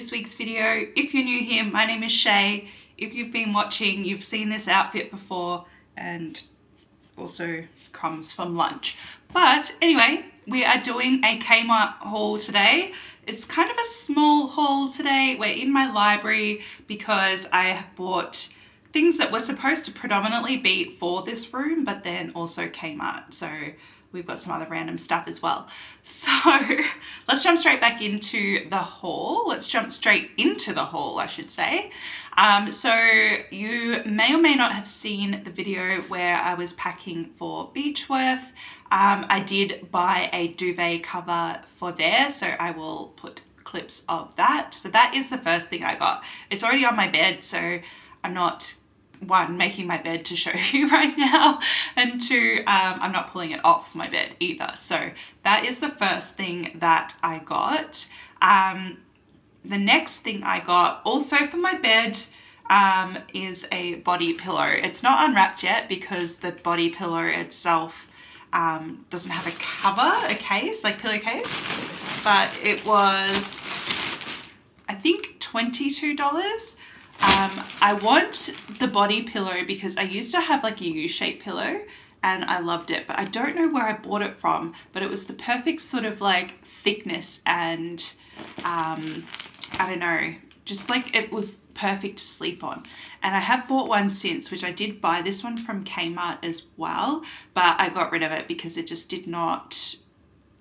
this week's video. If you're new here, my name is Shay. If you've been watching, you've seen this outfit before and also comes from lunch. But anyway, we are doing a Kmart haul today. It's kind of a small haul today. We're in my library because I have bought things that were supposed to predominantly be for this room, but then also Kmart. So we've got some other random stuff as well. So let's jump straight back into the haul. Let's jump straight into the haul, I should say. So you may or may not have seen the video where I was packing for Beechworth. I did buy a duvet cover for there, so I will put clips of that. So that is the first thing I got. It's already on my bed, so I'm not, one, making my bed to show you right now, and two, I'm not pulling it off my bed either. So that is the first thing that I got. The next thing I got, also for my bed, is a body pillow. It's not unwrapped yet because the body pillow itself doesn't have a cover, a case, like pillowcase, but it was, I think, $22. I want the body pillow because I used to have like a U-shaped pillow and I loved it, but I don't know where I bought it from, but it was the perfect sort of like thickness and I don't know, just like it was perfect to sleep on. And I have bought one since, which I did buy this one from Kmart as well, but I got rid of it because it just did not,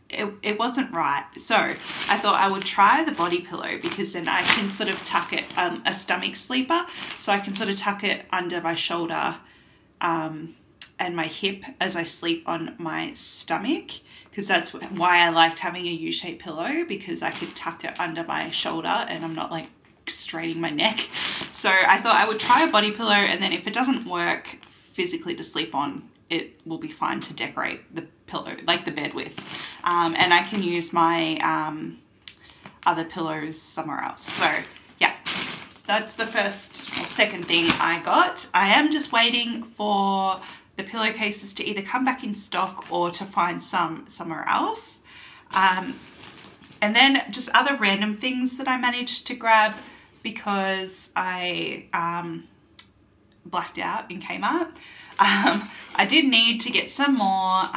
it wasn't right. So I thought I would try the body pillow because then I can sort of tuck it, a stomach sleeper, so I can sort of tuck it under my shoulder and my hip as I sleep on my stomach, because that's why I liked having a U-shaped pillow, because I could tuck it under my shoulder and I'm not like straining my neck. So I thought I would try a body pillow, and then if it doesn't work physically to sleep on, it will be fine to decorate the pillow, like the bed with. And I can use my other pillows somewhere else. So yeah, that's the first or second thing I got. I am just waiting for the pillowcases to either come back in stock or to find some somewhere else. And then just other random things that I managed to grab because I blacked out in Kmart. I did need to get some more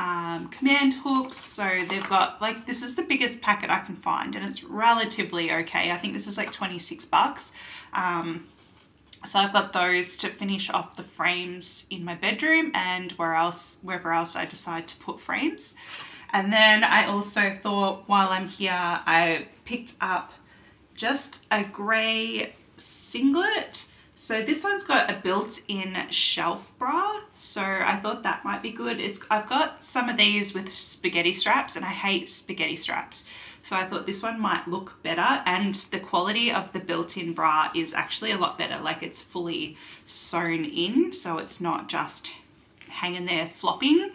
command hooks. So they've got, like, this is the biggest packet I can find and it's relatively okay. I think this is like 26 bucks. So I've got those to finish off the frames in my bedroom and wherever else I decide to put frames. And then I also thought, while I'm here, I picked up just a grey singlet. So this one's got a built-in shelf bra, so I thought that might be good. I've got some of these with spaghetti straps and I hate spaghetti straps. So I thought this one might look better, and the quality of the built-in bra is actually a lot better. Like, it's fully sewn in, so it's not just hanging there flopping.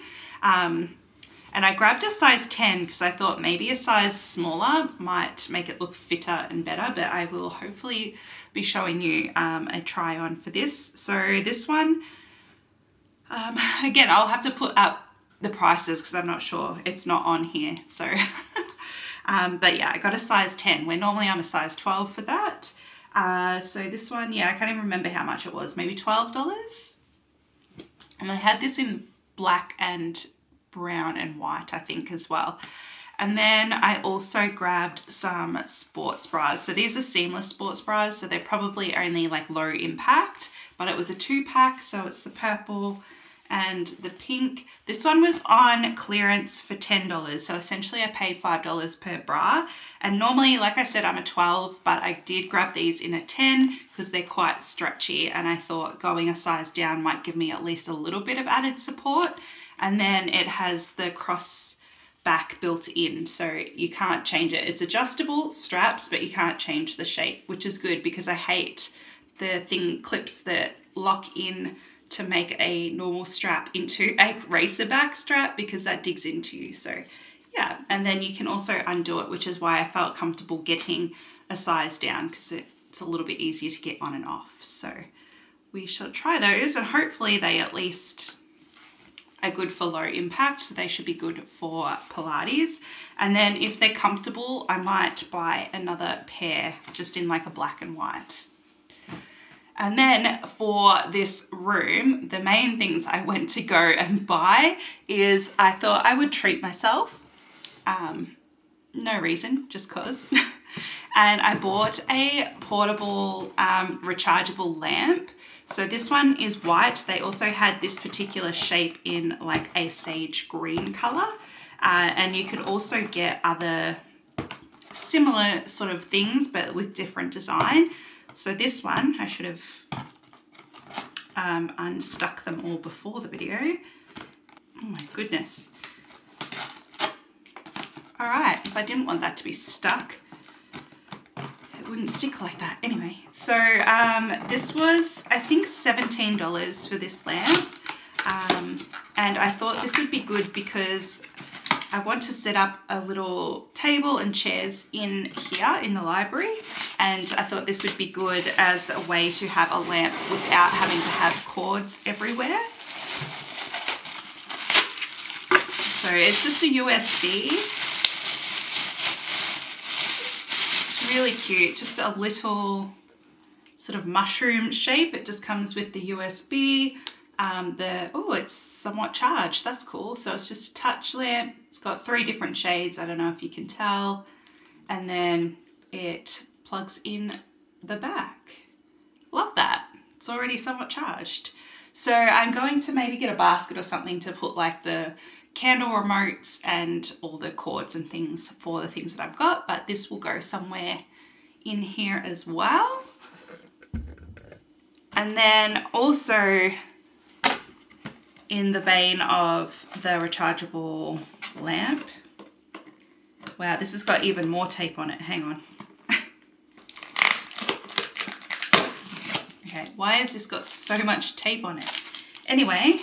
And I grabbed a size 10 because I thought maybe a size smaller might make it look fitter and better, but I will hopefully be showing you a try on for this. So this one, again, I'll have to put up the prices because I'm not sure, it's not on here. So, but yeah, I got a size 10 where normally I'm a size 12 for that. So this one, yeah, I can't even remember how much it was, maybe $12. And I had this in black and brown and white, I think, as well. And then I also grabbed some sports bras. So these are seamless sports bras, so they're probably only like low impact, but it was a 2-pack, so it's the purple and the pink. This one was on clearance for $10, so essentially I paid $5 per bra. And normally, like I said, I'm a 12, but I did grab these in a 10 because they're quite stretchy, and I thought going a size down might give me at least a little bit of added support. And then it has the cross back built in, so you can't change it. It's adjustable straps, but you can't change the shape, which is good because I hate the clips that lock in to make a normal strap into a racer back strap because that digs into you. So yeah, and then you can also undo it, which is why I felt comfortable getting a size down because it's a little bit easier to get on and off. So we shall try those and hopefully they at least, are good for low impact, so they should be good for Pilates. And then if they're comfortable, I might buy another pair just in like a black and white. And then for this room, the main things I went to go and buy is I thought I would treat myself. No reason, just cause. And I bought a portable rechargeable lamp. So this one is white. They also had this particular shape in like a sage green color. And you could also get other similar sort of things, but with different design. So this one, I should have unstuck them all before the video. Oh my goodness. All right, if I didn't want that to be stuck, it wouldn't stick like that. Anyway, so this was, I think, $17 for this lamp. And I thought this would be good because I want to set up a little table and chairs in here in the library, and I thought this would be good as a way to have a lamp without having to have cords everywhere. So it's just a USB. It's really cute, just a little sort of mushroom shape. It just comes with the USB. It's somewhat charged, that's cool. So it's just a touch lamp. It's got 3 different shades, I don't know if you can tell, and then it plugs in the back. Love that. It's already somewhat charged. So I'm going to maybe get a basket or something to put like the candle remotes and all the cords and things for the things that I've got, but this will go somewhere in here as well. And then also, in the vein of the rechargeable lamp. Wow, this has got even more tape on it. Hang on. Okay, why has this got so much tape on it? Anyway,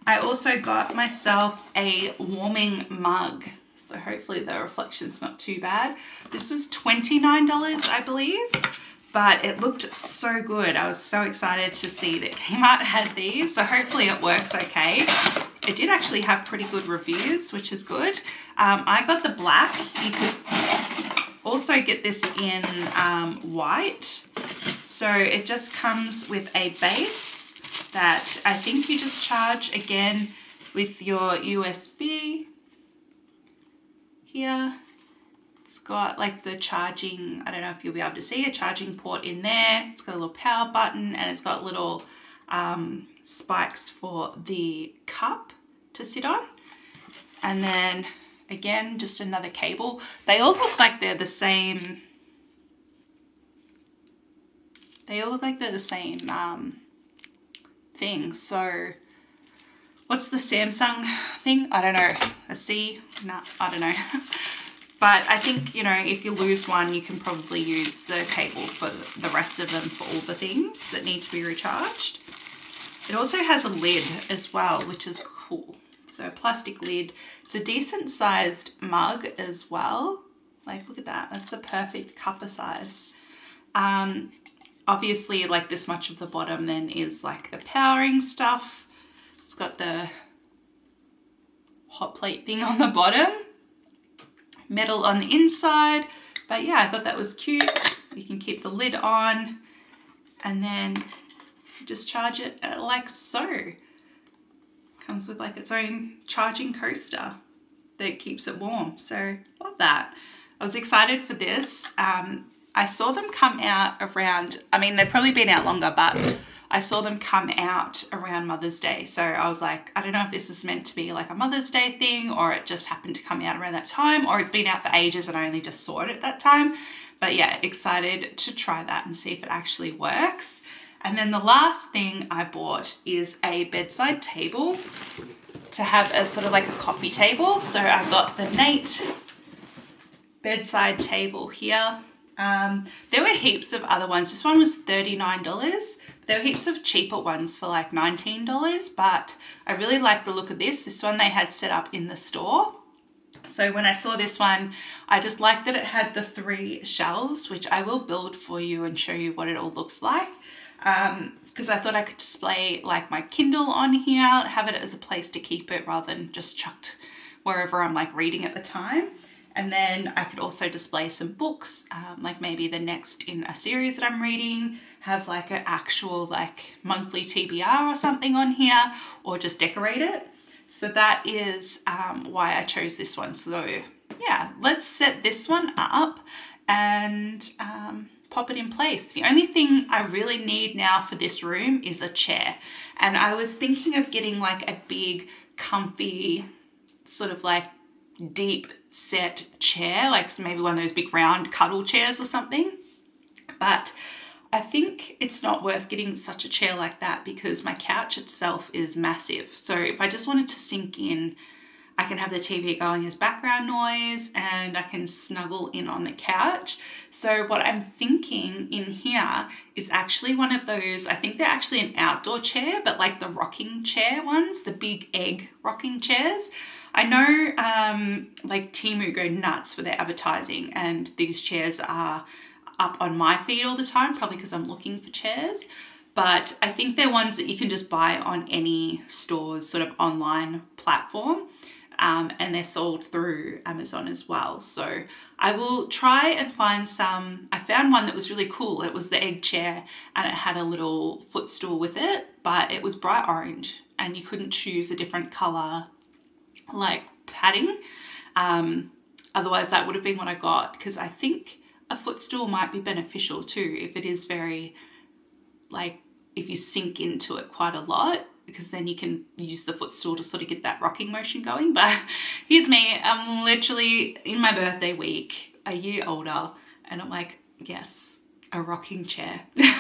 I also got myself a warming mug. So hopefully the reflection's not too bad. This was $29, I believe. But it looked so good. I was so excited to see that Kmart had these. So hopefully it works okay. It did actually have pretty good reviews, which is good. I got the black. You could also get this in white. So it just comes with a base that I think you just charge again with your USB here. It's got like the charging, I don't know if you'll be able to see a charging port in there. It's got a little power button, and it's got little spikes for the cup to sit on. And then again, just another cable. They all look like they're the same. They all look like they're the same thing. So what's the Samsung thing? I don't know. A C? No, I don't know. But I think, you know, if you lose one, you can probably use the cable for the rest of them for all the things that need to be recharged. It also has a lid as well, which is cool. So a plastic lid. It's a decent sized mug as well. Like, look at that. That's a perfect cuppa size. Obviously, like this much of the bottom then is like the powering stuff. It's got the hot plate thing on the bottom. Metal on the inside, but yeah, I thought that was cute. You can keep the lid on and then just charge it like so. Comes with like its own charging coaster that keeps it warm, so love that. I was excited for this. I saw them come out around, I mean, they've probably been out longer, but I saw them come out around Mother's Day. So I was like, I don't know if this is meant to be like a Mother's Day thing, or it just happened to come out around that time, or it's been out for ages and I only just saw it at that time. But yeah, excited to try that and see if it actually works. And then the last thing I bought is a bedside table to have as sort of like a coffee table. So I've got the Nate bedside table here. There were heaps of other ones. This one was $39. There were heaps of cheaper ones for like $19, but I really like the look of this. This one they had set up in the store. So when I saw this one, I just liked that it had the 3 shelves, which I will build for you and show you what it all looks like. because I thought I could display like my Kindle on here, have it as a place to keep it rather than just chucked wherever I'm like reading at the time. And then I could also display some books, like maybe the next in a series that I'm reading, have like an actual like monthly TBR or something on here, or just decorate it. So that is why I chose this one. So yeah, let's set this one up and pop it in place. The only thing I really need now for this room is a chair. And I was thinking of getting like a big, comfy, sort of like deep set chair, like maybe one of those big round cuddle chairs or something. But I think it's not worth getting such a chair like that because my couch itself is massive. So if I just wanted to sink in, I can have the TV going as background noise and I can snuggle in on the couch. So what I'm thinking in here is actually one of those, I think they're actually an outdoor chair, but like the rocking chair ones, the big egg rocking chairs. I know like Temu go nuts for their advertising, and these chairs are up on my feed all the time, probably because I'm looking for chairs. But I think they're ones that you can just buy on any store's sort of online platform. And they're sold through Amazon as well. So I will try and find some. I found one that was really cool. It was the egg chair and it had a little footstool with it, but it was bright orange and you couldn't choose a different color like padding. Otherwise that would have been what I got, because I think a footstool might be beneficial too if it is very, like, if you sink into it quite a lot, because then you can use the footstool to sort of get that rocking motion going. But here's me, I'm literally in my birthday week, a year older, and I'm like, yes, a rocking chair. But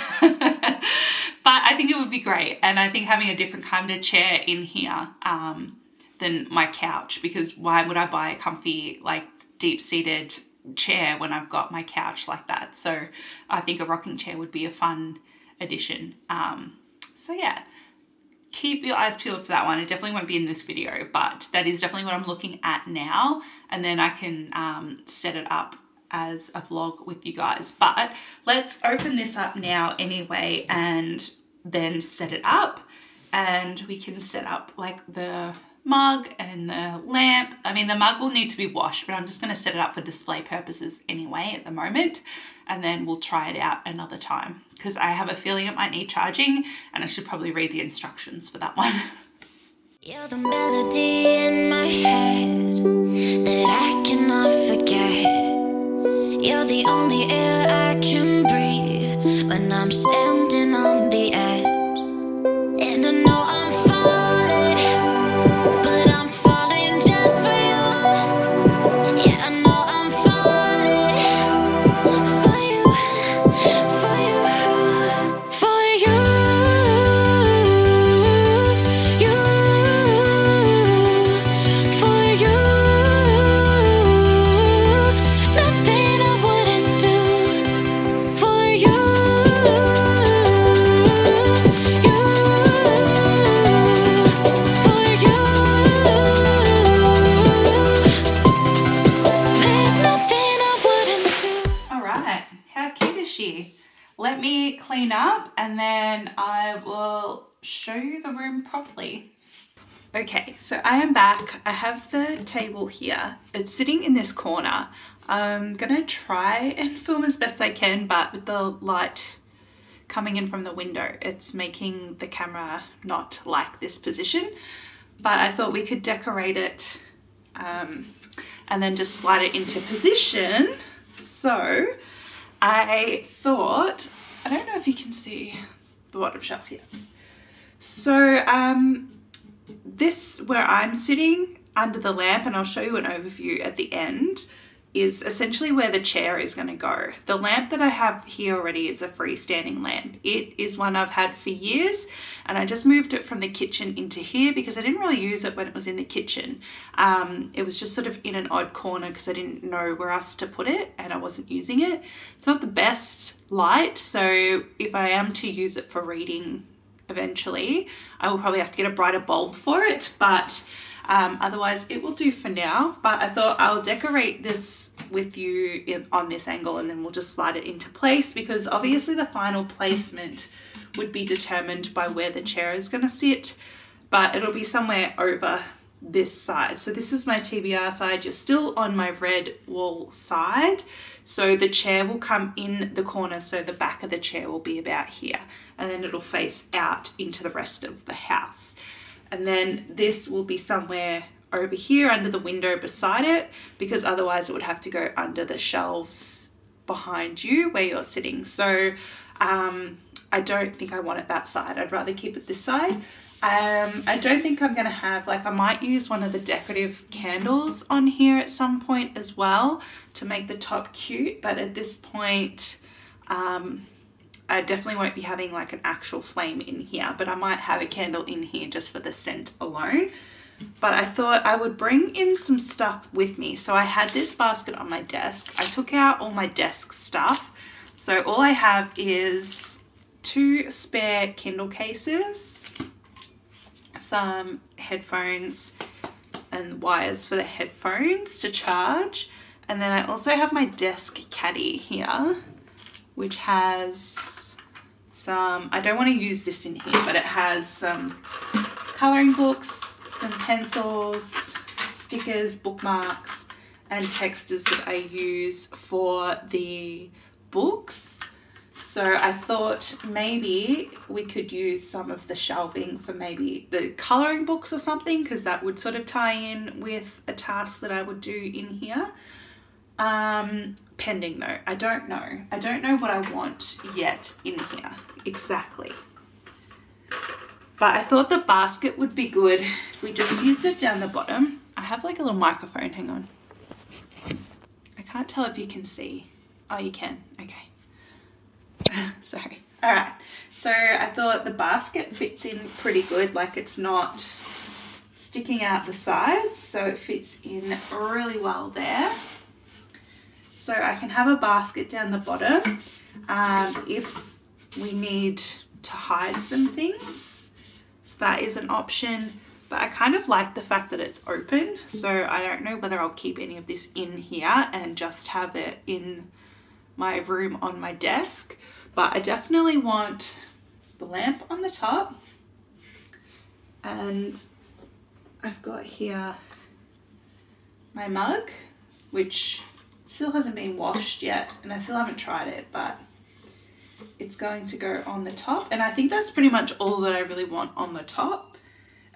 I think it would be great, and I think having a different kind of chair in here than my couch, because why would I buy a comfy, like, deep-seated chair when I've got my couch like that? So I think a rocking chair would be a fun addition. So yeah, keep your eyes peeled for that one. It definitely won't be in this video, but that is definitely what I'm looking at now, and then I can set it up as a vlog with you guys. But let's open this up now anyway and then set it up, and we can set up like the mug and the lamp. I mean, the mug will need to be washed, but I'm just going to set it up for display purposes anyway at the moment, and then we'll try it out another time, because I have a feeling it might need charging and I should probably read the instructions for that one. You're the melody in my head that I cannot forget. You're the only air I can breathe when I'm standing on the edge. And I know I'm falling, but I'm falling just for you. Yeah, I know I'm falling for you, for you, for you, you, for you. Nothing I wouldn't do for you, you, for you. There's nothing I wouldn't do. All right, how cute is she? Let me clean up and then I will show you the room properly. Okay, so I am back. I have the table here. It's sitting in this corner. I'm gonna try and film as best I can, but with the light coming in from the window, it's making the camera not like this position. But I thought we could decorate it and then just slide it into position. So I thought, I don't know if you can see the bottom shelf, yes. So this, where I'm sitting under the lamp, and I'll show you an overview at the end, is essentially where the chair is going to go. The lamp that I have here already is a freestanding lamp. It is one I've had for years, and I just moved it from the kitchen into here because I didn't really use it when it was in the kitchen. It was just sort of in an odd corner because I didn't know where else to put it and I wasn't using it. It's not the best light, so if I am to use it for reading eventually, I will probably have to get a brighter bulb for it, but otherwise it will do for now. But I thought I'll decorate this with you on this angle, and then we'll just slide it into place, because obviously the final placement would be determined by where the chair is going to sit, but it'll be somewhere over this side. So this is my TBR side. You're still on my red wall side. So the chair will come in the corner. So the back of the chair will be about here, and then it'll face out into the rest of the house. And then this will be somewhere over here under the window beside it, because otherwise it would have to go under the shelves behind you where you're sitting. So I don't think I want it that side. I'd rather keep it this side. I don't think I'm going to have, like, I might use one of the decorative candles on here at some point as well to make the top cute, but at this point I definitely won't be having like an actual flame in here, but I might have a candle in here just for the scent alone. But I thought I would bring in some stuff with me. So I had this basket on my desk. I took out all my desk stuff. So all I have is 2 spare Kindle cases, some headphones and wires for the headphones to charge. And then I also have my desk caddy here, which has some, I don't want to use this in here, but it has some coloring books, some pencils, stickers, bookmarks, and texters that I use for the books. So I thought maybe we could use some of the shelving for maybe the coloring books or something, because that would sort of tie in with a task that I would do in here. Pending though, I don't know what I want yet in here exactly. But I thought the basket would be good if we just used it down the bottom. I have like a little microphone, hang on. I can't tell if you can see. Oh, you can, okay. Sorry. All right, so I thought the basket fits in pretty good, like it's not sticking out the sides, so it fits in really well there. So I can have a basket down the bottom if we need to hide some things. So that is an option, but I kind of like the fact that it's open. So I don't know whether I'll keep any of this in here and just have it in my room on my desk. But I definitely want the lamp on the top. And I've got here my mug, which still hasn't been washed yet, and I still haven't tried it, but it's going to go on the top. And I think that's pretty much all that I really want on the top.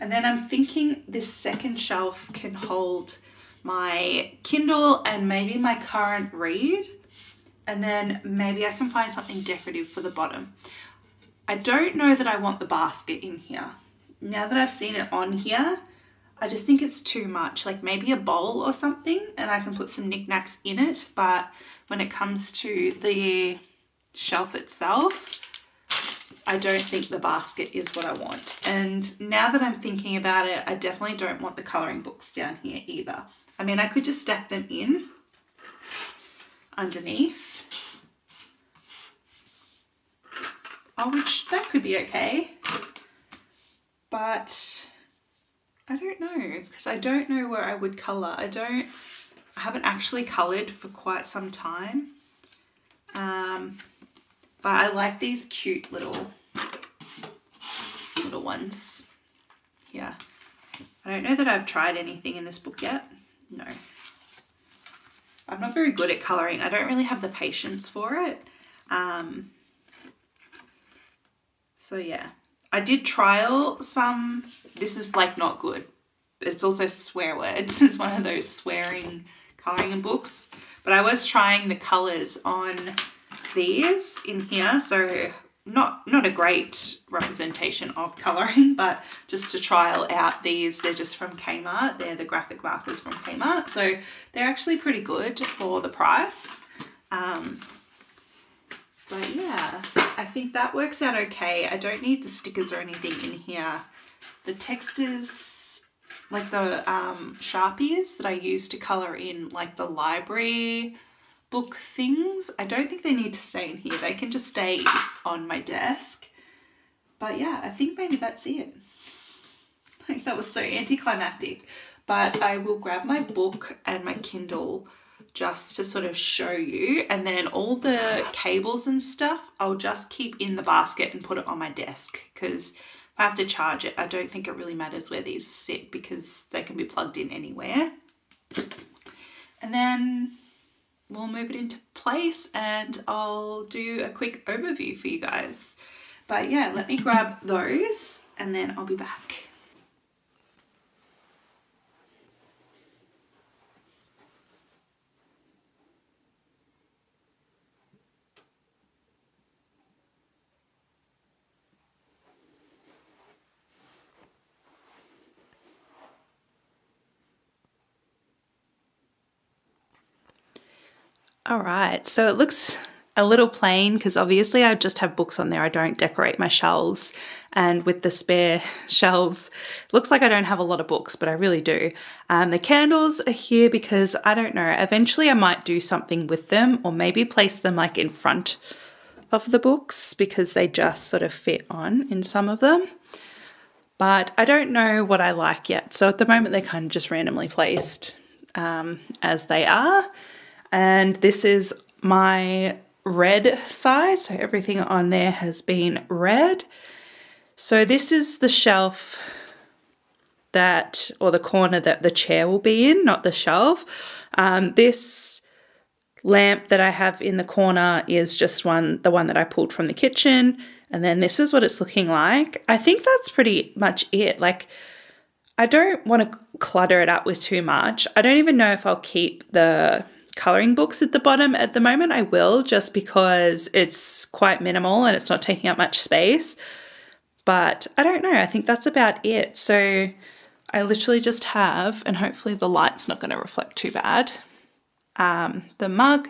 And then I'm thinking this second shelf can hold my Kindle and maybe my current read. And then maybe I can find something decorative for the bottom. I don't know that I want the basket in here. Now that I've seen it on here, I just think it's too much. Like maybe a bowl or something, and I can put some knickknacks in it. But when it comes to the shelf itself, I don't think the basket is what I want. And now that I'm thinking about it, I definitely don't want the coloring books down here either. I mean, I could just stack them in underneath. Oh, which that could be okay. But I don't know, because I don't know where I would colour. I haven't actually coloured for quite some time. But I like these cute little ones here. I don't know that I've tried anything in this book yet. No. I'm not very good at colouring. I don't really have the patience for it. So yeah. I did trial some, this is like not good. It's also swear words. It's one of those swearing colouring books. But I was trying the colours on these in here. So not a great representation of colouring, but just to trial out these. They're just from Kmart. They're the graphic markers from Kmart. So they're actually pretty good for the price. But yeah, I think that works out okay. I don't need the stickers or anything in here. The textures, like the Sharpies that I use to colour in like the library book things, I don't think they need to stay in here. They can just stay on my desk. But yeah, I think maybe that's it. Like that was so anticlimactic. But I will grab my book and my Kindle just to sort of show you. And then all the cables and stuff, I'll just keep in the basket and put it on my desk, because if I have to charge it, I don't think it really matters where these sit because they can be plugged in anywhere. And then we'll move it into place and I'll do a quick overview for you guys. But yeah, let me grab those and then I'll be back. All right, so it looks a little plain because obviously I just have books on there. I don't decorate my shelves, and with the spare shelves, it looks like I don't have a lot of books, but I really do. The candles are here because I don't know, eventually I might do something with them, or maybe place them like in front of the books because they just sort of fit on in some of them. But I don't know what I like yet. So at the moment they're kind of just randomly placed as they are. And this is my red side, so everything on there has been red. So this is the shelf that, or the corner that the chair will be in, not the shelf. This lamp that I have in the corner is just the one that I pulled from the kitchen. And then this is what it's looking like. I think that's pretty much it. Like, I don't want to clutter it up with too much. I don't even know if I'll keep the colouring books at the bottom. At the moment I will, just because it's quite minimal and it's not taking up much space. But I don't know, I think that's about it. So I literally just have, and hopefully the light's not going to reflect too bad, the mug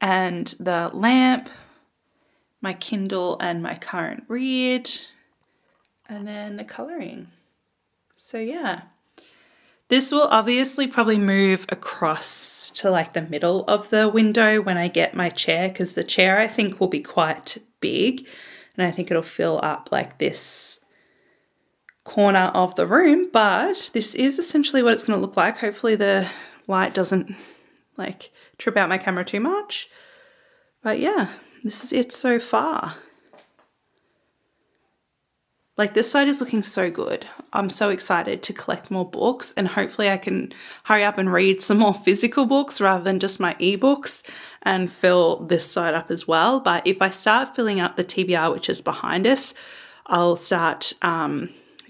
and the lamp, my Kindle and my current read, and then the colouring. So yeah. This will obviously probably move across to like the middle of the window when I get my chair, because the chair I think will be quite big and I think it'll fill up like this corner of the room, but this is essentially what it's going to look like. Hopefully the light doesn't like trip out my camera too much. But yeah, this is it so far. Like, this side is looking so good. I'm so excited to collect more books, and hopefully I can hurry up and read some more physical books rather than just my ebooks and fill this side up as well. But if I start filling up the TBR, which is behind us, I'll start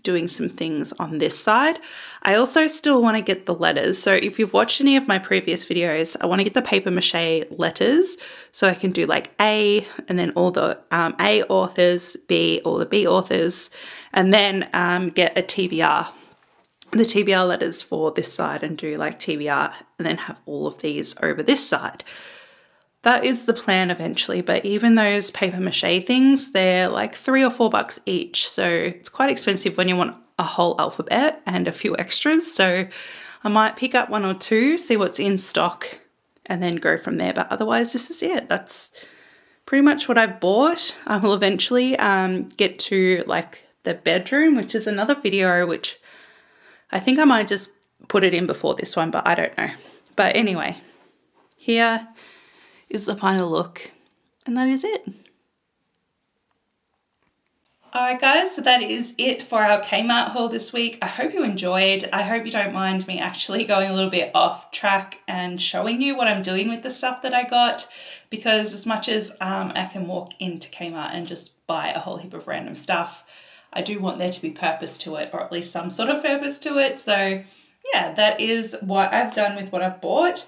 doing some things on this side. I also still want to get the letters. So if you've watched any of my previous videos, I want to get the paper mache letters so I can do like A and then all the A authors, B, all the B authors, and then get a TBR, the TBR letters for this side, and do like TBR and then have all of these over this side. That is the plan eventually, but even those paper mache things, they're like $3 or $4 each. So it's quite expensive when you want a whole alphabet and a few extras. So I might pick up one or two, see what's in stock, and then go from there. But otherwise, this is it. That's pretty much what I've bought. I will eventually get to like the bedroom, which is another video, which I think I might just put it in before this one, but I don't know. But anyway, here is the final look, and that is it. Alright guys, so that is it for our Kmart haul this week. I hope you enjoyed. I hope you don't mind me actually going a little bit off track and showing you what I'm doing with the stuff that I got, because as much as I can walk into Kmart and just buy a whole heap of random stuff, I do want there to be purpose to it, or at least some sort of purpose to it. So yeah, that is what I've done with what I've bought.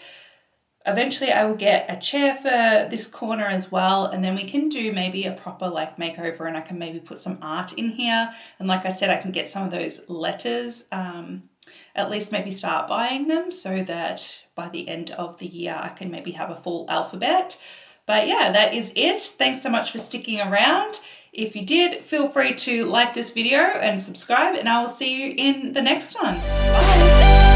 Eventually I will get a chair for this corner as well, and then we can do maybe a proper like makeover, and I can maybe put some art in here. And like I said, I can get some of those letters, at least maybe start buying them so that by the end of the year I can maybe have a full alphabet. But yeah, that is it. Thanks so much for sticking around. If you did, feel free to like this video and subscribe, and I will see you in the next one. Bye.